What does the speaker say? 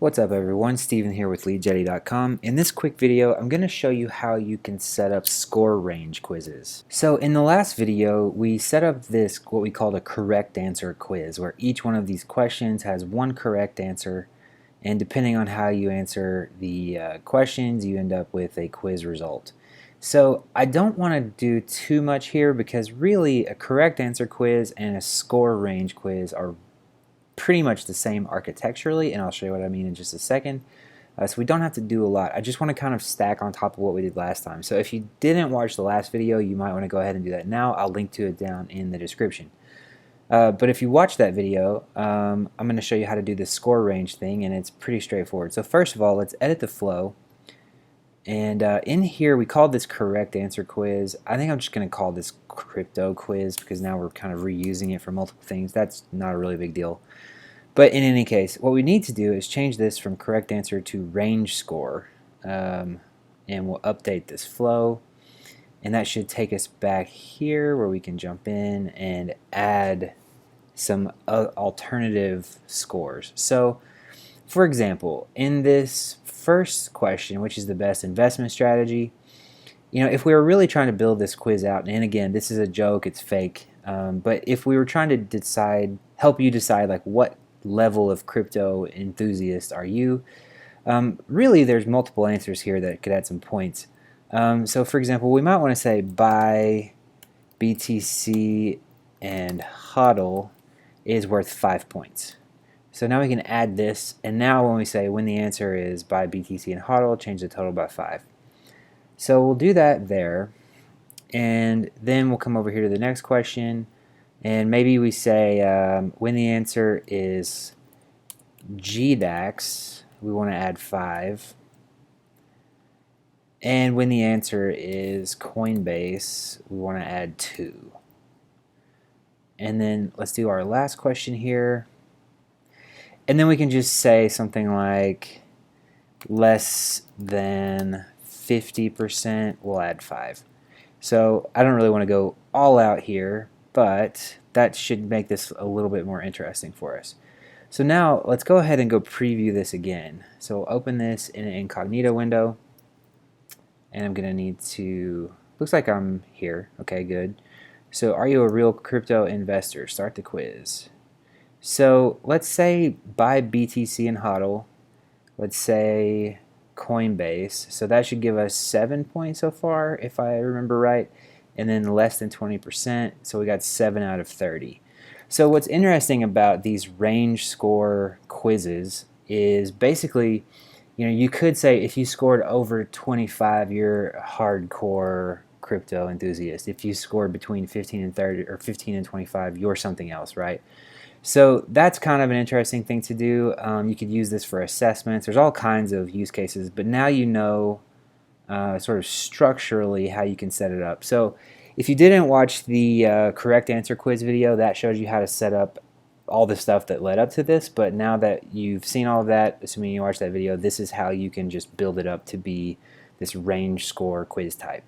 What's up everyone, Steven here with Leadjetty.com. In this quick video, I'm going to show you how you can set up score range quizzes. So in the last video, we set up this, what we called a correct answer quiz, where each one of these questions has one correct answer, and depending on how you answer the questions, you end up with a quiz result. So I don't want to do too much here because really a correct answer quiz and a score range quiz are pretty much the same architecturally, and I'll show you what I mean in just a second. So we don't have to do a lot. I just want to kind of stack on top of what we did last time. So if you didn't watch the last video, you might want to go ahead and do that now. I'll link to it down in the description. But if you watch that video, I'm going to show you how to do the score range thing, and it's pretty straightforward. So first of all, let's edit the flow. And in here, we called this correct answer quiz. I think I'm just going to call this crypto quiz because now we're kind of reusing it for multiple things. That's not a really big deal. But in any case, what we need to do is change this from correct answer to range score. And we'll update this flow. And that should take us back here where we can jump in and add some alternative scores. So, for example, in this first question, which is the best investment strategy, if we were really trying to build this quiz out, and again, this is a joke, it's fake, but if we were trying to help you decide like what level of crypto enthusiast are you, really there's multiple answers here that could add some points. So for example, we might want to say buy BTC and HODL is worth 5 points. So now we can add this, and now when we say when the answer is buy BTC and HODL, change the total by 5. So we'll do that there, and then we'll come over here to the next question, and maybe we say when the answer is GDAX, we want to add 5. And when the answer is Coinbase, we want to add 2. And then let's do our last question here. And then we can just say something like less than 50%, we'll add 5. So I don't really want to go all out here, but that should make this a little bit more interesting for us. So now let's go ahead and go preview this again. So we'll open this in an incognito window, and I'm going to need to, looks like I'm here. Okay, good. So are you a real crypto investor? Start the quiz. So let's say buy BTC and HODL. Let's say Coinbase. So that should give us 7 points so far, if I remember right. And then less than 20%. So we got 7 out of 30. So what's interesting about these range score quizzes is basically, you could say if you scored over 25, you're a hardcore crypto enthusiast. If you scored between 15 and 30 or 15 and 25, you're something else, right? So that's kind of an interesting thing to do. You could use this for assessments. There's all kinds of use cases, but now you know sort of structurally how you can set it up. So if you didn't watch the correct answer quiz video, that shows you how to set up all the stuff that led up to this. But now that you've seen all of that, assuming you watched that video, this is how you can just build it up to be this range score quiz type.